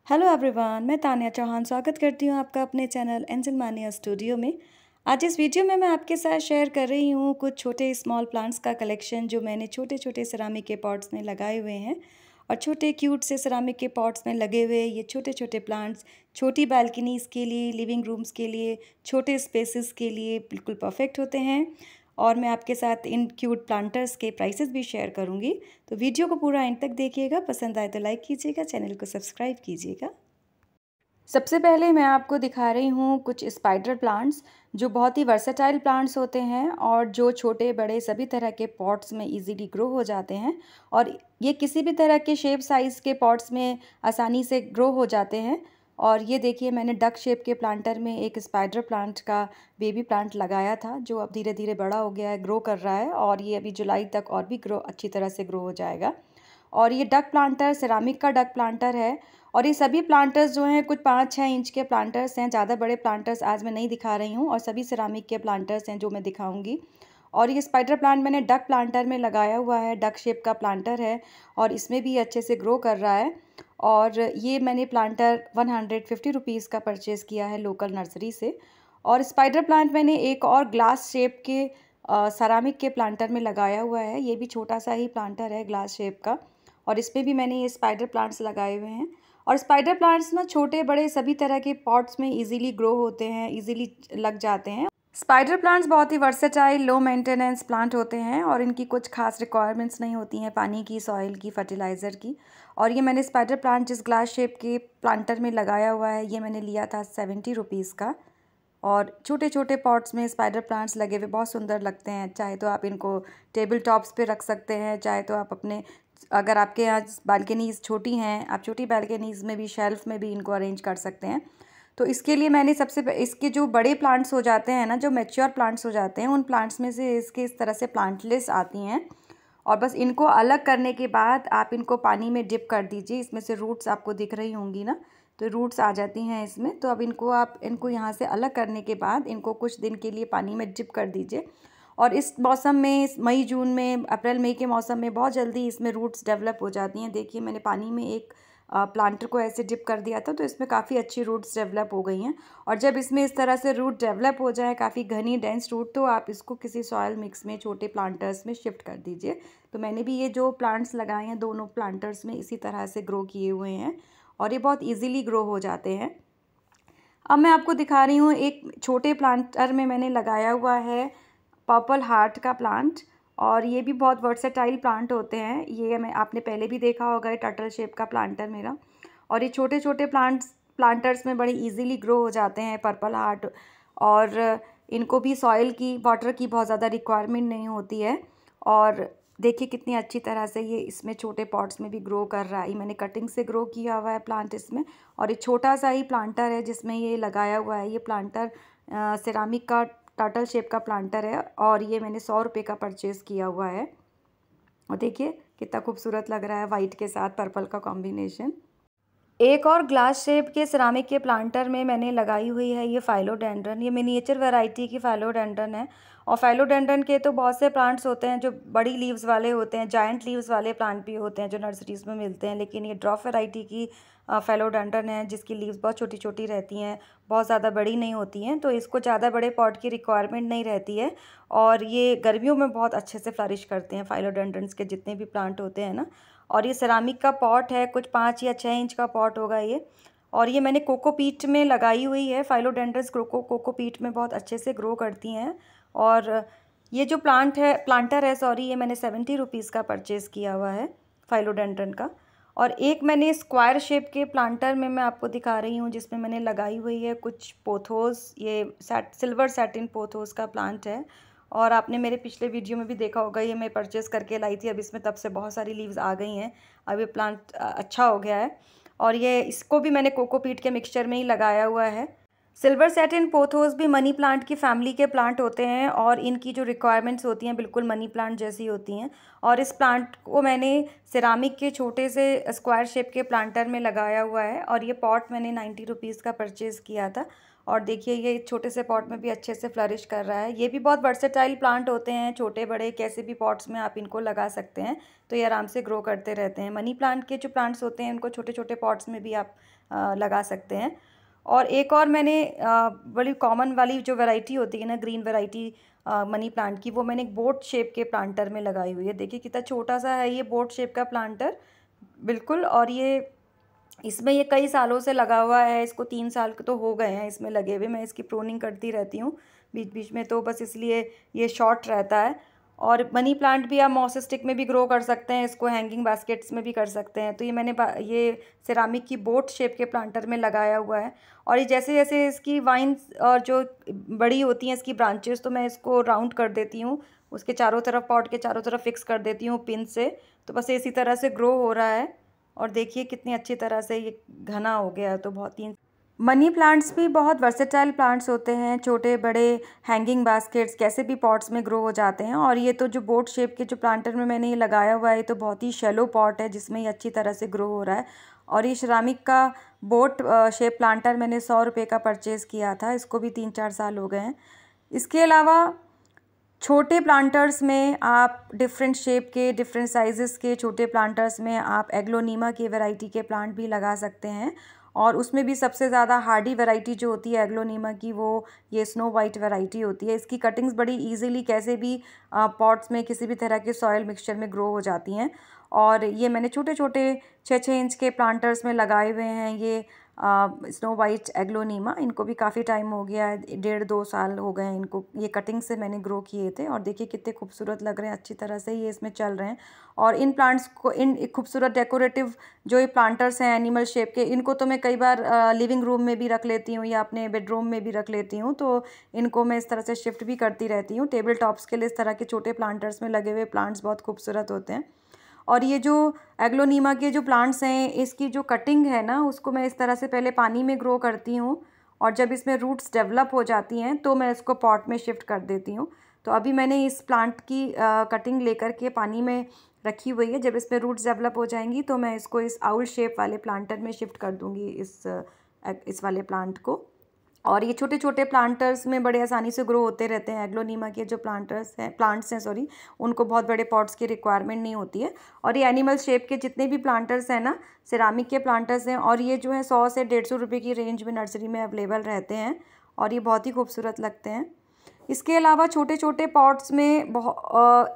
Hello everyone, मैं तान्या चौहान स्वागत करती हूँ आपका अपने चैनल एंजल मानिया स्टूडियो में। आज इस वीडियो में मैं आपके साथ शेयर कर रही हूँ कुछ छोटे स्मॉल प्लांट्स का कलेक्शन जो मैंने छोटे छोटे सिरामिक के पॉट्स में लगाए हुए हैं। और छोटे क्यूट से सिरामिक के पॉट्स में लगे हुए ये छोटे छोटे प्लांट्स छोटी बालकनीज़ के लिए, लिविंग रूम्स के लिए, छोटे स्पेसेस के लिए बिल्कुल परफेक्ट होते हैं। और मैं आपके साथ इन क्यूट प्लांटर्स के प्राइसेस भी शेयर करूंगी, तो वीडियो को पूरा एंड तक देखिएगा। पसंद आए तो लाइक कीजिएगा, चैनल को सब्सक्राइब कीजिएगा। सबसे पहले मैं आपको दिखा रही हूँ कुछ स्पाइडर प्लांट्स जो बहुत ही वर्सेटाइल प्लांट्स होते हैं और जो छोटे बड़े सभी तरह के पॉट्स में इजीली ग्रो हो जाते हैं। और ये किसी भी तरह के शेप साइज़ के पॉट्स में आसानी से ग्रो हो जाते हैं। और ये देखिए, मैंने डक शेप के प्लांटर में एक स्पाइडर प्लांट का बेबी प्लांट लगाया था जो अब धीरे धीरे बड़ा हो गया है, ग्रो कर रहा है और ये अभी जुलाई तक और भी अच्छी तरह से ग्रो हो जाएगा। और ये डक प्लांटर सिरामिक का डक प्लांटर है। और ये सभी प्लांटर्स जो हैं कुछ 5-6 इंच के प्लांटर्स हैं, ज़्यादा बड़े प्लांटर्स आज मैं नहीं दिखा रही हूँ और सभी सिरामिक के प्लांटर्स हैं जो मैं दिखाऊंगी। और ये स्पाइडर प्लांट मैंने डक प्लांटर में लगाया हुआ है, डक शेप का प्लांटर है और इसमें भी अच्छे से ग्रो कर रहा है। और ये मैंने प्लांटर 150 रुपीज़ का परचेज़ किया है लोकल नर्सरी से। और स्पाइडर प्लांट मैंने एक और ग्लास शेप के सरामिक के प्लांटर में लगाया हुआ है। ये भी छोटा सा ही प्लांटर है ग्लास शेप का और इसमें भी मैंने ये स्पाइडर प्लांट्स लगाए हुए हैं। और स्पाइडर प्लांट्स ना छोटे बड़े सभी तरह के पॉट्स में इजीली ग्रो होते हैं, इजीली लग जाते हैं। स्पाइडर प्लांट्स बहुत ही वर्सेटाइल लो मेंटेनेंस प्लांट होते हैं और इनकी कुछ खास रिक्वायरमेंट्स नहीं होती हैं पानी की, सॉइल की, फर्टिलाइज़र की। और ये मैंने स्पाइडर प्लांट जिस ग्लास शेप के प्लांटर में लगाया हुआ है ये मैंने लिया था 70 रुपीज़ का। और छोटे छोटे पॉट्स में स्पाइडर प्लांट्स लगे हुए बहुत सुंदर लगते हैं। चाहे तो आप इनको टेबल टॉप्स पे रख सकते हैं, चाहे तो आप अपने, अगर आपके यहाँ बालकनीज़ छोटी हैं, आप छोटी बालकनीज़ में भी, शेल्फ में भी इनको अरेंज कर सकते हैं। तो इसके लिए मैंने इसके जो बड़े प्लांट्स हो जाते हैं ना, जो मैच्योर प्लांट्स हो जाते हैं, उन प्लांट्स में से इसके इस तरह से प्लांटलेस आती हैं। और बस इनको अलग करने के बाद आप इनको पानी में डिप कर दीजिए। इसमें से रूट्स आपको दिख रही होंगी ना, तो रूट्स आ जाती हैं इसमें। तो अब इनको यहाँ से अलग करने के बाद इनको कुछ दिन के लिए पानी में डिप कर दीजिए। और इस मौसम में, मई जून में, अप्रैल मई के मौसम में बहुत जल्दी इसमें रूट्स डेवलप हो जाती हैं। देखिए, मैंने पानी में एक प्लांटर को ऐसे डिप कर दिया था तो इसमें काफ़ी अच्छी रूट्स डेवलप हो गई हैं। और जब इसमें इस तरह से रूट डेवलप हो जाए, काफ़ी घनी डेंस रूट, तो आप इसको किसी सॉयल मिक्स में, छोटे प्लांटर्स में शिफ्ट कर दीजिए। तो मैंने भी ये जो प्लांट्स लगाए हैं दोनों प्लांटर्स में इसी तरह से ग्रो किए हुए हैं और ये बहुत ईजीली ग्रो हो जाते हैं। अब मैं आपको दिखा रही हूँ एक छोटे प्लांटर में मैंने लगाया हुआ है पर्पल हार्ट का प्लांट। और ये भी बहुत वर्सेटाइल प्लांट होते हैं। ये आपने पहले भी देखा होगा, ये टर्टल शेप का प्लांटर मेरा। और ये छोटे छोटे प्लांटर्स में बड़े इजीली ग्रो हो जाते हैं पर्पल हार्ट। और इनको भी सॉइल की, वाटर की बहुत ज़्यादा रिक्वायरमेंट नहीं होती है। और देखिए कितनी अच्छी तरह से ये इसमें छोटे पॉट्स में भी ग्रो कर रहा है। मैंने कटिंग से ग्रो किया हुआ है प्लांट इसमें। और ये छोटा सा ही प्लांटर है जिसमें ये लगाया हुआ है। ये प्लांटर सिरामिक का टर्टल शेप का प्लांटर है और ये मैंने 100 रुपये का परचेज़ किया हुआ है। और देखिए कितना खूबसूरत लग रहा है वाइट के साथ पर्पल का कॉम्बिनेशन। एक और ग्लास शेप के सिरामिक के प्लांटर में मैंने लगाई हुई है ये फाइलोडेंड्रन। ये मिनिएचर वैरायटी की फाइलोडेंड्रन है। और फाइलोडेंड्रन के तो बहुत से प्लांट्स होते हैं जो बड़ी लीव्स वाले होते हैं, जायंट लीव्स वाले प्लांट भी होते हैं जो नर्सरीज़ में मिलते हैं। लेकिन ये ड्रॉप वैरायटी की फाइलोडेंड्रन है जिसकी लीव्स बहुत छोटी छोटी रहती हैं, बहुत ज़्यादा बड़ी नहीं होती हैं, तो इसको ज़्यादा बड़े पॉट की रिक्वायरमेंट नहीं रहती है। और ये गर्मियों में बहुत अच्छे से फ्लरिश करते हैं फाइलोडेंड्रन्स के जितने भी प्लांट होते हैं ना। और ये सिरामिक का पॉट है, कुछ 5 या 6 इंच का पॉट होगा ये। और ये मैंने कोकोपीट में लगाई हुई है। फाइलोडेंड्रन्स कोकोपीट में बहुत अच्छे से ग्रो करती हैं। और ये जो प्लांटर है सॉरी, ये मैंने 70 रुपीज़ का परचेज़ किया हुआ है फाइलोडेंड्रन का। और एक मैंने स्क्वायर शेप के प्लांटर में मैं आपको दिखा रही हूँ जिसमें मैंने लगाई हुई है कुछ पोथोस। ये सिल्वर सैटिन पोथोस का प्लांट है। और आपने मेरे पिछले वीडियो में भी देखा होगा, ये मैं परचेज़ करके लाई थी। अब इसमें तब से बहुत सारी लीव्स आ गई हैं, अब ये प्लांट अच्छा हो गया है। और ये इसको भी मैंने कोकोपीट के मिक्सचर में ही लगाया हुआ है। सिल्वर सैटिन पोथोस भी मनी प्लांट की फैमिली के प्लांट होते हैं और इनकी जो रिक्वायरमेंट्स होती हैं बिल्कुल मनी प्लांट जैसी होती हैं। और इस प्लांट को मैंने सिरामिक के छोटे से स्क्वायर शेप के प्लांटर में लगाया हुआ है और ये पॉट मैंने 90 रुपीज़ का परचेज़ किया था। और देखिए ये छोटे से पॉट में भी अच्छे से फ्लरिश कर रहा है। ये भी बहुत वर्सेटाइल प्लांट होते हैं, छोटे बड़े कैसे भी पॉट्स में आप इनको लगा सकते हैं, तो ये आराम से ग्रो करते रहते हैं। मनी प्लांट के जो प्लांट्स होते हैं उनको छोटे छोटे पॉट्स में भी आप लगा सकते हैं। और एक और मैंने बड़ी कॉमन वाली जो वैरायटी होती है ना, ग्रीन वैरायटी मनी प्लांट की, वो मैंने एक बोट शेप के प्लांटर में लगाई हुई है। देखिए कितना छोटा सा है ये बोट शेप का प्लांटर, बिल्कुल। और ये इसमें ये कई सालों से लगा हुआ है, इसको 3 साल तो हो गए हैं इसमें लगे हुए। मैं इसकी प्रूनिंग करती रहती हूँ बीच बीच में, तो बस इसलिए ये शॉर्ट रहता है। और मनी प्लांट भी आप मॉस स्टिक में भी ग्रो कर सकते हैं, इसको हैंगिंग बास्केट्स में भी कर सकते हैं। तो ये मैंने ये सिरामिक की बोट शेप के प्लांटर में लगाया हुआ है। और ये जैसे जैसे इसकी वाइन्स और जो बड़ी होती हैं इसकी ब्रांचेस, तो मैं इसको राउंड कर देती हूँ, उसके चारों तरफ, पॉट के चारों तरफ फिक्स कर देती हूँ पिन से। तो बस इसी तरह से ग्रो हो रहा है। और देखिए कितनी अच्छी तरह से ये घना हो गया है। तो बहुत ही मनी प्लांट्स भी बहुत वर्सेटाइल प्लांट्स होते हैं, छोटे बड़े हैंगिंग बास्केट्स कैसे भी पॉट्स में ग्रो हो जाते हैं। और ये तो जो बोट शेप के जो प्लांटर में मैंने ये लगाया हुआ है, ये तो बहुत ही शैलो पॉट है जिसमें ये अच्छी तरह से ग्रो हो रहा है। और ये सिरामिक का बोट शेप प्लांटर मैंने 100 रुपये का परचेज़ किया था, इसको भी 3-4 साल हो गए हैं। इसके अलावा छोटे प्लांटर्स में आप डिफरेंट शेप के, डिफरेंट साइज़ेस के छोटे प्लांटर्स में आप एग्लोनीमा की वैरायटी के प्लांट भी लगा सकते हैं। और उसमें भी सबसे ज़्यादा हार्डी वैरायटी जो होती है एग्लोनीमा की, वो ये स्नो वाइट वैरायटी होती है। इसकी कटिंग्स बड़ी इजीली कैसे भी पॉट्स में किसी भी तरह के सॉयल मिक्सचर में ग्रो हो जाती हैं। और ये मैंने छोटे छोटे 6-6 इंच के प्लांटर्स में लगाए हुए हैं ये स्नो वाइट एग्लोनीमा। इनको भी काफ़ी टाइम हो गया है, 1.5-2 साल हो गए हैं इनको, ये कटिंग से मैंने ग्रो किए थे। और देखिए कितने खूबसूरत लग रहे हैं, अच्छी तरह से ये इसमें चल रहे हैं। और इन प्लांट्स को, इन खूबसूरत डेकोरेटिव जो ये प्लांटर्स हैं एनिमल शेप के, इनको तो मैं कई बार लिविंग रूम में भी रख लेती हूँ या अपने बेडरूम में भी रख लेती हूँ। तो इनको मैं इस तरह से शिफ्ट भी करती रहती हूँ। टेबल टॉप्स के लिए इस तरह के छोटे प्लांटर्स में लगे हुए प्लांट्स बहुत खूबसूरत होते हैं। और ये जो एग्लोनीमा के जो प्लांट्स हैं, इसकी जो कटिंग है ना, उसको मैं इस तरह से पहले पानी में ग्रो करती हूँ, और जब इसमें रूट्स डेवलप हो जाती हैं तो मैं इसको पॉट में शिफ्ट कर देती हूँ। तो अभी मैंने इस प्लांट की कटिंग लेकर के पानी में रखी हुई है। जब इसमें रूट्स डेवलप हो जाएंगी तो मैं इसको इस आउल शेप वाले प्लांटर में शिफ्ट कर दूँगी, इस वाले प्लांट को। और ये छोटे छोटे प्लांटर्स में बड़े आसानी से ग्रो होते रहते हैं। एग्लोनीमा के जो प्लांट्स हैं सॉरी, उनको बहुत बड़े पॉट्स की रिक्वायरमेंट नहीं होती है। और ये एनिमल शेप के जितने भी प्लांटर्स हैं ना, सिरामिक के प्लांटर्स हैं, और ये जो है 100 से 150 रुपये की रेंज में नर्सरी में अवेलेबल रहते हैं, और ये बहुत ही खूबसूरत लगते हैं। इसके अलावा छोटे छोटे पॉट्स में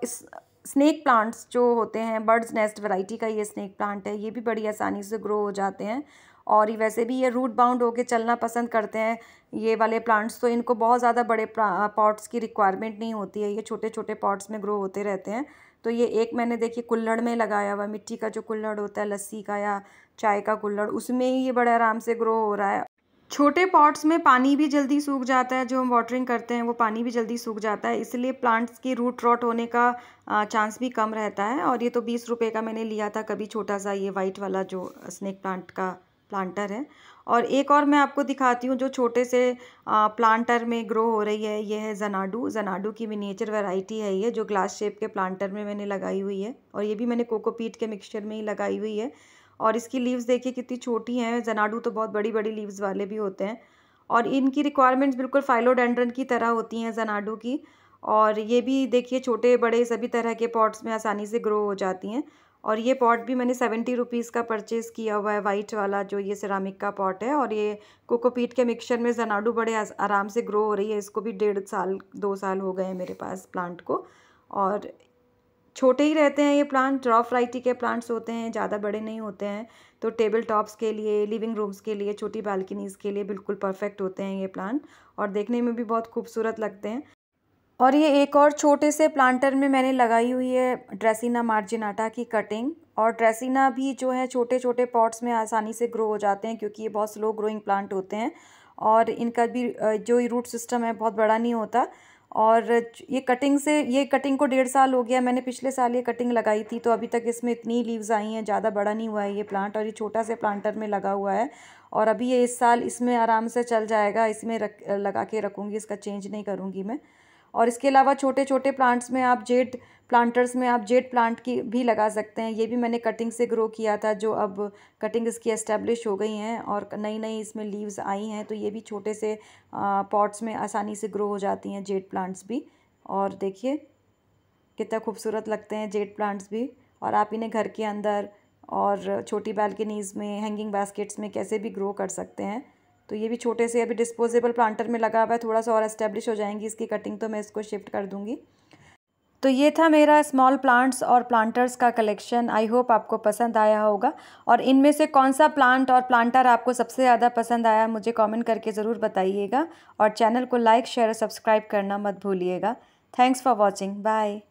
स्नेक प्लांट्स जो होते हैं, बर्ड्स नेस्ट वैरायटी का ये स्नेक प्लांट है, ये भी बड़ी आसानी से ग्रो हो जाते हैं। और वैसे भी ये रूट बाउंड होके चलना पसंद करते हैं ये वाले प्लांट्स, तो इनको बहुत ज़्यादा बड़े पॉट्स की रिक्वायरमेंट नहीं होती है, ये छोटे छोटे पॉट्स में ग्रो होते रहते हैं। तो ये एक मैंने देखिए कुल्हड़ में लगाया हुआ, मिट्टी का जो कुल्हड़ होता है लस्सी का या चाय का कुल्हड़, उसमें ही ये बड़े आराम से ग्रो हो रहा है। छोटे पॉट्स में पानी भी जल्दी सूख जाता है, जो हम वाटरिंग करते हैं वो पानी भी जल्दी सूख जाता है, इसलिए प्लांट्स की रूट रॉट होने का चांस भी कम रहता है। और ये तो 20 रुपये का मैंने लिया था कभी, छोटा सा ये वाइट वाला जो स्नेक प्लांट का प्लांटर है। और एक और मैं आपको दिखाती हूँ जो छोटे से प्लांटर में ग्रो हो रही है, ये है जनाडू की मिनिएचर वैरायटी है ये, जो ग्लास शेप के प्लांटर में मैंने लगाई हुई है। और ये भी मैंने कोकोपीट के मिक्सचर में ही लगाई हुई है। और इसकी लीव्स देखिए कितनी छोटी हैं, जनाडू तो बहुत बड़ी बड़ी लीव्स वाले भी होते हैं। और इनकी रिक्वायरमेंट्स बिल्कुल फाइलोडेंड्रन की तरह होती हैं जनाडू की। और ये भी देखिए छोटे बड़े सभी तरह के पॉट्स में आसानी से ग्रो हो जाती हैं। और ये पॉट भी मैंने 70 रुपीज़ का परचेज़ किया हुआ है, वाइट वाला जो ये सिरामिक का पॉट है। और ये कोकोपीट के मिक्सचर में जनाडू बड़े आराम से ग्रो हो रही है, इसको भी 1.5 साल 2 साल हो गए हैं मेरे पास प्लांट को। और छोटे ही रहते हैं ये प्लांट, ड्रॉप वैरायटी के प्लांट्स होते हैं, ज़्यादा बड़े नहीं होते हैं। तो टेबल टॉप्स के लिए, लिविंग रूम्स के लिए, छोटी बालकनीज़ के लिए बिल्कुल परफेक्ट होते हैं ये प्लांट, और देखने में भी बहुत खूबसूरत लगते हैं। और ये एक और छोटे से प्लांटर में मैंने लगाई हुई है ड्रेसिना मार्जिनाटा की कटिंग। और ड्रेसिना भी जो है छोटे छोटे पॉट्स में आसानी से ग्रो हो जाते हैं, क्योंकि ये बहुत स्लो ग्रोइंग प्लांट होते हैं, और इनका भी जो रूट सिस्टम है बहुत बड़ा नहीं होता। और ये कटिंग को 1.5 साल हो गया, मैंने पिछले साल ये कटिंग लगाई थी, तो अभी तक इसमें इतनी लीव्स आई हैं, ज़्यादा बड़ा नहीं हुआ है ये प्लांट। और ये छोटा से प्लांटर में लगा हुआ है, और अभी ये इस साल इसमें आराम से चल जाएगा, इसमें लगा के रखूँगी, इसका चेंज नहीं करूँगी मैं। और इसके अलावा छोटे छोटे प्लांट्स में आप जेड प्लांटर्स में आप जेड प्लांट की भी लगा सकते हैं। ये भी मैंने कटिंग से ग्रो किया था, जो अब कटिंग इसकी एस्टेब्लिश हो गई हैं और नई नई इसमें लीव्स आई हैं। तो ये भी छोटे से पॉट्स में आसानी से ग्रो हो जाती हैं जेड प्लांट्स भी। और देखिए कितना खूबसूरत लगते हैं जेड प्लांट्स भी। और आप इन्हें घर के अंदर और छोटी बालकनीज़ में, हैंगिंग बास्केट्स में कैसे भी ग्रो कर सकते हैं। तो ये भी छोटे से अभी डिस्पोजेबल प्लांटर में लगा हुआ है, थोड़ा सा और एस्टेब्लिश हो जाएंगी इसकी कटिंग तो मैं इसको शिफ्ट कर दूँगी। तो ये था मेरा स्मॉल प्लांट्स और प्लांटर्स का कलेक्शन। आई होप आपको पसंद आया होगा। और इनमें से कौन सा प्लांट और प्लांटर आपको सबसे ज़्यादा पसंद आया मुझे कमेंट करके ज़रूर बताइएगा। और चैनल को लाइक, शेयर और सब्सक्राइब करना मत भूलिएगा। Thanks for watching. बाय।